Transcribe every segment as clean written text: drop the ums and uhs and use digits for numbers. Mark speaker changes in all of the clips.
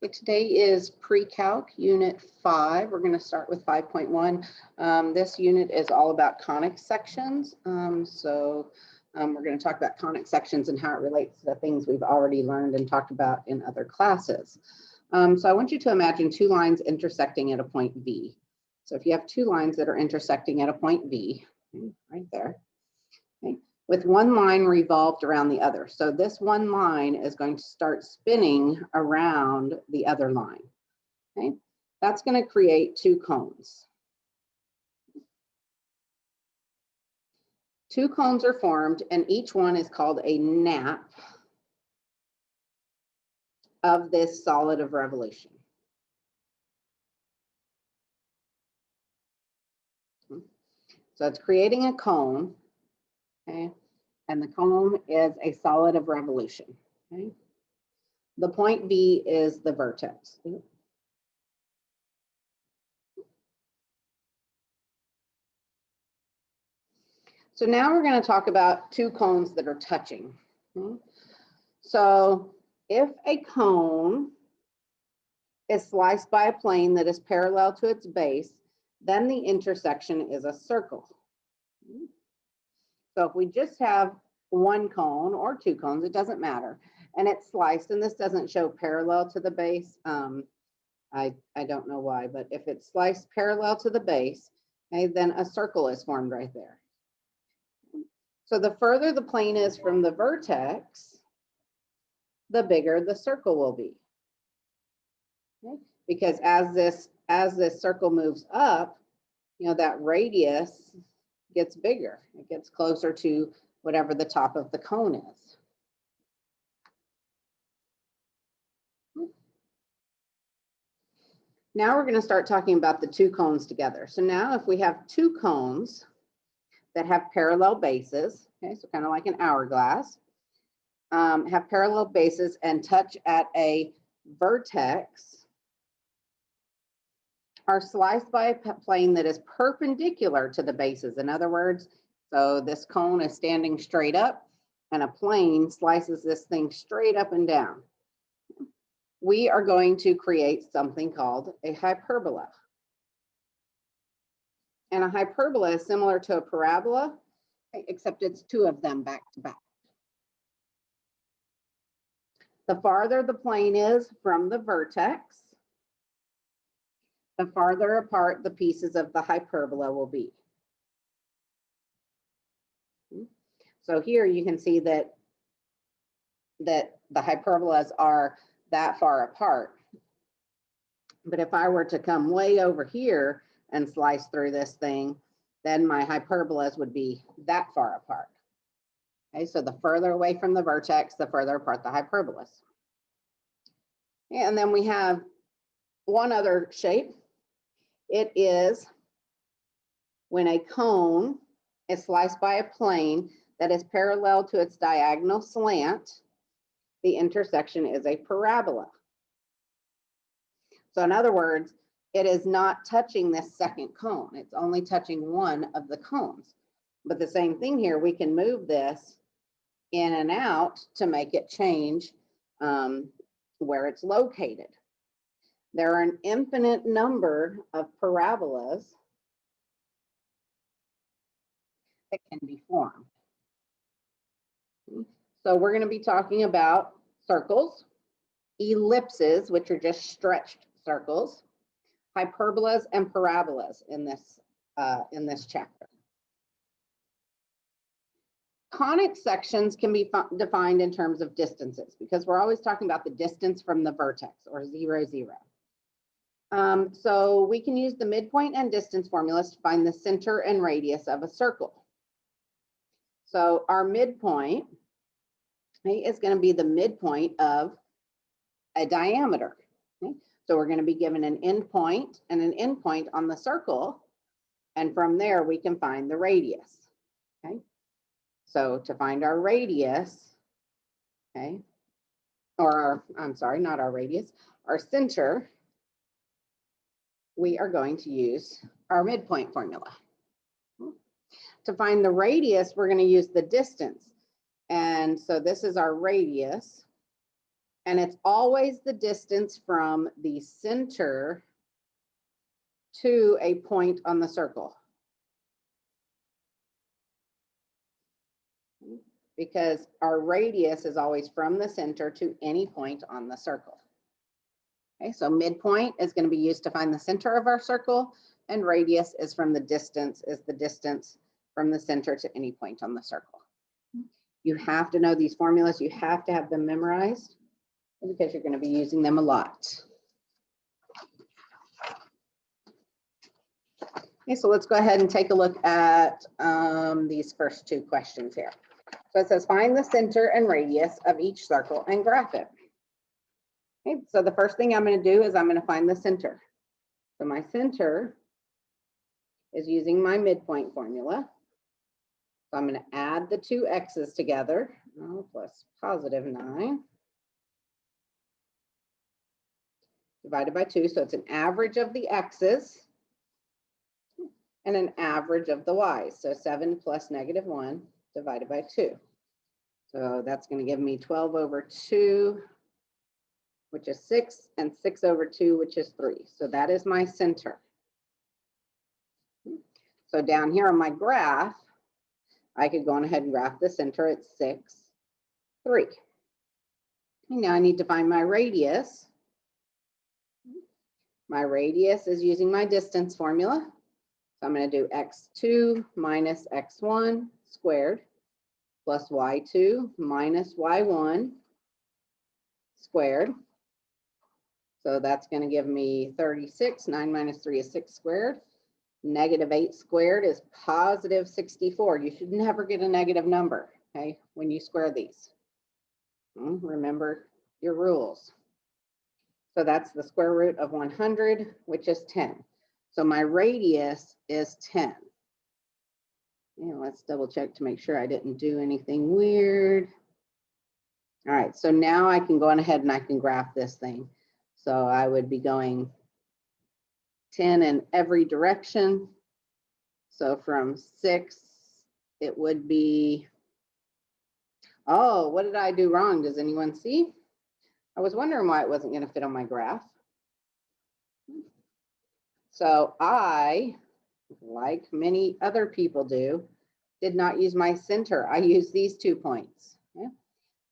Speaker 1: Okay, today is Precalc Unit 5. We're going to start with 5.1. This unit is all about conic sections. We're going to talk about conic sections and how it relates to the things we've already learned and talked about in other classes. So I want you to imagine two lines intersecting at a point V. So if you have two lines that are intersecting at a point V, right there, okay, with one line revolved around the other. So this one line is going to start spinning around the other line. Okay, that's going to create two cones. Two cones are formed, and each one is called a nap of this solid of revolution. So it's creating a cone, okay, and the cone is a solid of revolution. Okay, the point B is the vertex. So now we're going to talk about two cones that are touching. So if a cone is sliced by a plane that is parallel to its base, then the intersection is a circle. So if we just have one cone or two cones, it doesn't matter, and it's sliced, and this doesn't show parallel to the base. I don't know why, but if it's sliced parallel to the base, okay, then a circle is formed right there. So the further the plane is from the vertex, the bigger the circle will be. Okay? Because as this circle moves up, you know, that radius gets bigger. It gets closer to whatever the top of the cone is. Now we're going to start talking about the two cones together. So now if we have two cones that have parallel bases, okay, so kind of like an hourglass, have parallel bases and touch at a vertex, are sliced by a plane that is perpendicular to the bases. In other words, so this cone is standing straight up and a plane slices this thing straight up and down. We are going to create something called a hyperbola. And a hyperbola is similar to a parabola, except it's two of them back to back. The farther the plane is from the vertex, the farther apart the pieces of the hyperbola will be. So here you can see that the hyperbolas are that far apart. But if I were to come way over here and slice through this thing, then my hyperbolas would be that far apart. Okay, so the further away from the vertex, the further apart the hyperbolas. And then we have one other shape. It is when a cone is sliced by a plane that is parallel to its diagonal slant, the intersection is a parabola. So in other words, it is not touching this second cone. It's only touching one of the cones. But the same thing here, we can move this in and out to make it change where it's located. There are an infinite number of parabolas that can be formed. So we're going to be talking about circles, ellipses, which are just stretched circles, hyperbolas, and parabolas in this chapter. Conic sections can be defined in terms of distances because we're always talking about the distance from the vertex, or 0, 0. So we can use the midpoint and distance formulas to find the center and radius of a circle. So our midpoint, okay, is going to be the midpoint of a diameter. Okay? So we're going to be given an endpoint and an endpoint on the circle, and from there we can find the radius. Okay? So to find our radius, okay, or I'm sorry, not our radius, our center, we are going to use our midpoint formula. To find the radius, we're going to use the distance. And so this is our radius. And it's always the distance from the center to a point on the circle. Because our radius is always from the center to any point on the circle. Okay, so midpoint is going to be used to find the center of our circle, and radius is from the distance from the center to any point on the circle. You have to know these formulas. You have to have them memorized because you're going to be using them a lot. Okay, so let's go ahead and take a look at these first two questions here. So it says, find the center and radius of each circle and graph it. Okay, so the first thing I'm going to do is I'm going to find the center. So my center is using my midpoint formula. So I'm going to add the two x's together, plus positive 9, divided by 2. So it's an average of the x's and an average of the y's. So 7 plus negative 1 divided by 2. So that's going to give me 12 over 2, which is 6, and 6 over 2, which is 3. So that is my center. So down here on my graph, I could go on ahead and graph the center at 6, 3. And now I need to find my radius. My radius is using my distance formula. So I'm going to do x2 minus x1 squared plus y2 minus y1 squared. So that's going to give me 36. 9 minus 3 is 6 squared. Negative 8 squared is positive 64. You should never get a negative number, okay, when you square these. Remember your rules. So that's the square root of 100, which is 10. So my radius is 10. And let's double check to make sure I didn't do anything weird. All right, so now I can go on ahead and I can graph this thing. So I would be going 10 in every direction. So from 6, it would be, oh, what did I do wrong? Does anyone see? I was wondering why it wasn't going to fit on my graph. So I, like many other people do, did not use my center. I used these 2 points. Okay?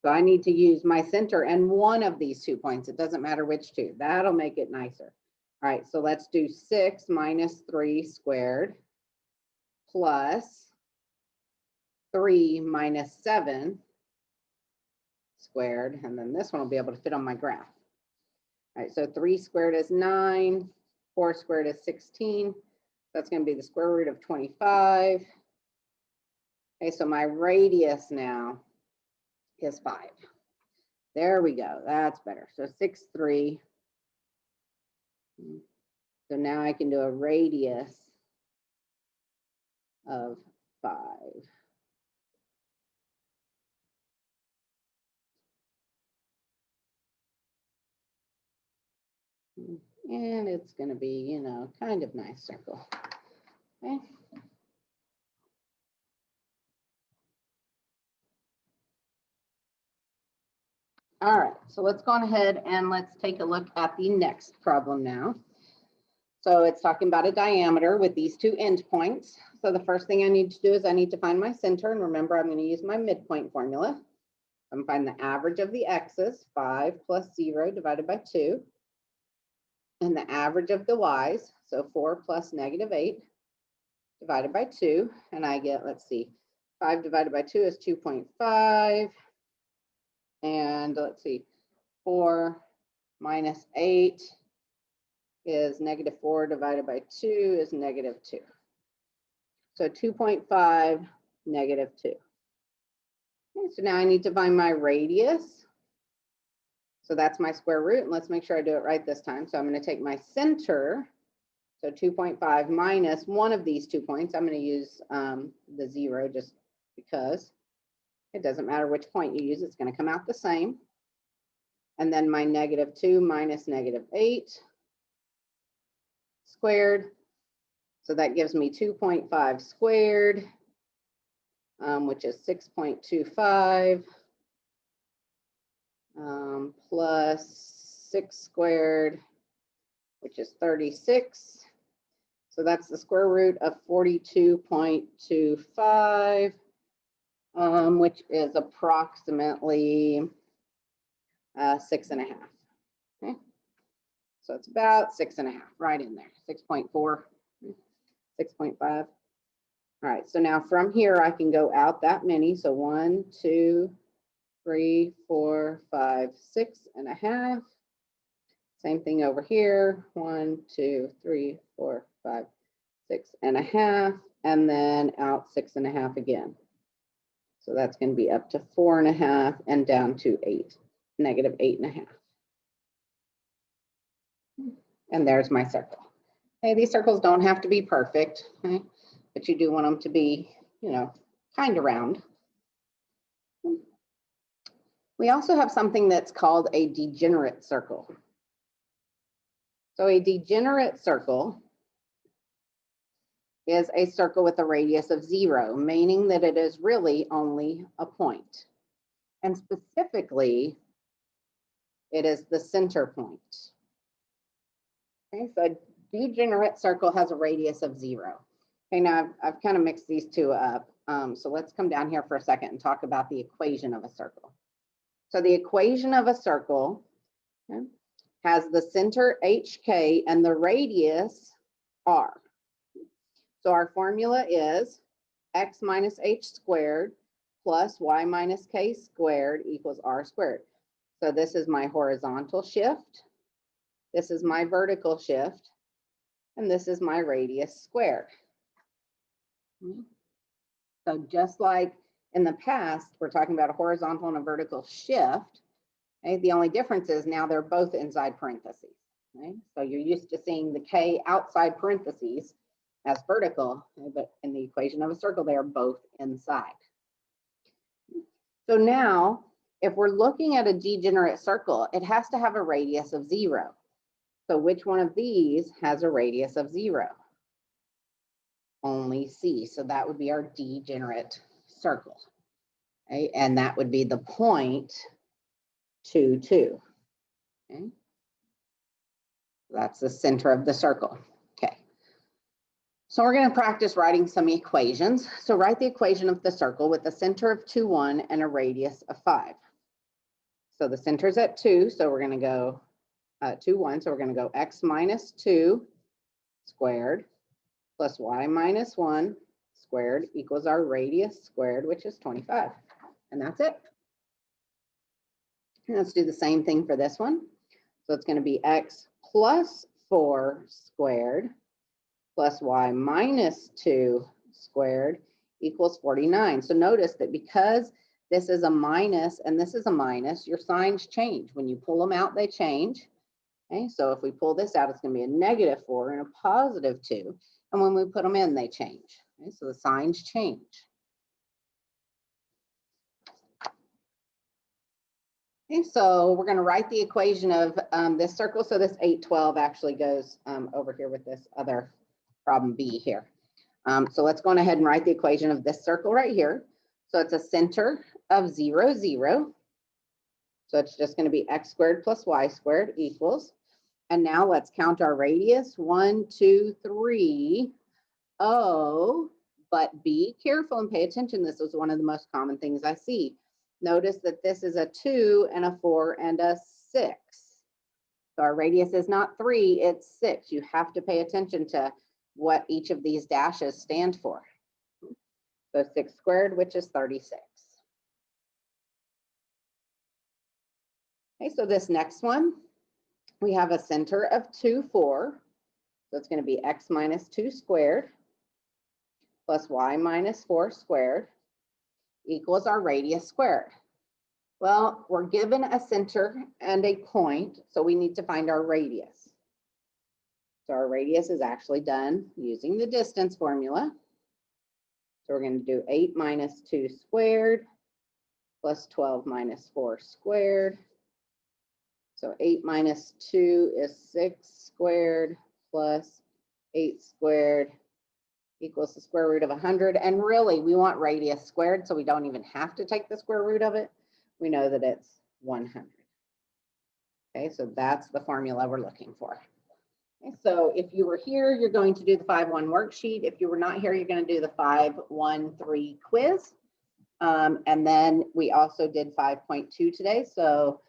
Speaker 1: So I need to use my center and one of these 2 points. It doesn't matter which two. That'll make it nicer. All right, so let's do 6 minus 3 squared plus 3 minus 7 squared. And then this one will be able to fit on my graph. All right, so 3 squared is 9. 4 squared is 16. That's going to be the square root of 25. Okay, so my radius now is 5. There we go. That's better. So 6, 3. So now I can do a radius of 5. And it's going to be, you know, kind of nice circle. Okay. All right, so let's go on ahead and let's take a look at the next problem now. So it's talking about a diameter with these 2 endpoints. So the first thing I need to do is I need to find my center. And remember, I'm going to use my midpoint formula. I'm going to find the average of the x's, 5 plus 0 divided by 2. And the average of the y's, so 4 plus negative 8 divided by 2. And I get, let's see, 5 divided by 2 is 2.5. And let's see, 4 minus 8 is negative 4 divided by 2 is negative 2. So 2.5, negative 2. Okay, so now I need to find my radius. So that's my square root. And let's make sure I do it right this time. So I'm going to take my center. So 2.5 minus one of these 2 points. I'm going to use the 0 just because it doesn't matter which point you use. It's going to come out the same. And then my negative 2 minus negative 8 squared. So that gives me 2.5 squared, which is 6.25. plus 6 squared, which is 36. So that's the square root of 42.25, which is approximately 6.5. Okay. So it's about 6.5, right in there, 6.4, 6.5. All right, so now from here, I can go out that many. So 1, 2, 3, 4, 5, 6.5. Same thing over here. 1, 2, 3, 4, 5, 6.5, and then out 6.5 again. So that's going to be up to 4.5 and down to 8, negative 8.5. And there's my circle. Okay, these circles don't have to be perfect, okay? But you do want them to be, you know, kind of round. We also have something that's called a degenerate circle. So a degenerate circle is a circle with a radius of 0, meaning that it is really only a point. And specifically, it is the center point. Okay, so a degenerate circle has a radius of 0. Okay, now I've kind of mixed these two up. So let's come down here for a second and talk about the equation of a circle. So the equation of a circle, okay, has the center HK and the radius R. So our formula is x minus h squared plus y minus k squared equals r squared. So this is my horizontal shift, this is my vertical shift, and this is my radius squared. So just like in the past, we're talking about a horizontal and a vertical shift. Okay? The only difference is now they're both inside parentheses. Okay? So you're used to seeing the k outside parentheses as vertical, okay? But in the equation of a circle, they are both inside. So now, if we're looking at a degenerate circle, it has to have a radius of 0. So which one of these has a radius of 0? Only C. So that would be our degenerate circle. Okay? And that would be the point 2, 2. Okay? That's the center of the circle. Okay. So we're going to practice writing some equations. So write the equation of the circle with a center of 2, 1 and a radius of 5. So the center's at 2, so we're going to go 2, 1. So we're going to go x minus 2 squared plus y minus 1 squared equals our radius squared, which is 25. And that's it. And let's do the same thing for this one. So it's going to be x plus 4 squared plus y minus 2 squared equals 49. So notice that because this is a minus and this is a minus, your signs change. When you pull them out, they change. Okay, so if we pull this out, it's going to be a negative 4 and a positive 2. And when we put them in, they change. Okay, so the signs change. Okay, so we're going to write the equation of this circle. So this 8, 12 actually goes over here with this other problem B here. So let's go ahead and write the equation of this circle right here. So it's a center of 0, 0. So it's just going to be x squared plus y squared equals. And now let's count our radius. 1, 2, 3. Oh, but be careful and pay attention. This is one of the most common things I see. Notice that this is a 2 and a 4 and a 6. So our radius is not 3, it's 6. You have to pay attention to what each of these dashes stand for. So 6 squared, which is 36. Okay, so this next one, we have a center of 2, 4. So it's going to be x minus 2 squared plus y minus 4 squared equals our radius squared. Well, we're given a center and a point, so we need to find our radius. So our radius is actually done using the distance formula. So we're going to do 8 minus 2 squared plus 12 minus 4 squared. So 8 minus 2 is 6 squared plus 8 squared equals the square root of 100. And really, we want radius squared, so we don't even have to take the square root of it. We know that it's 100. Okay, so that's the formula we're looking for. Okay, so if you were here, you're going to do the 5-1 worksheet. If you were not here, you're going to do the 5-1-3 quiz. And then we also did 5.2 today, so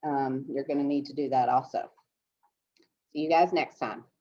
Speaker 1: you're going to need to do that also. See you guys next time.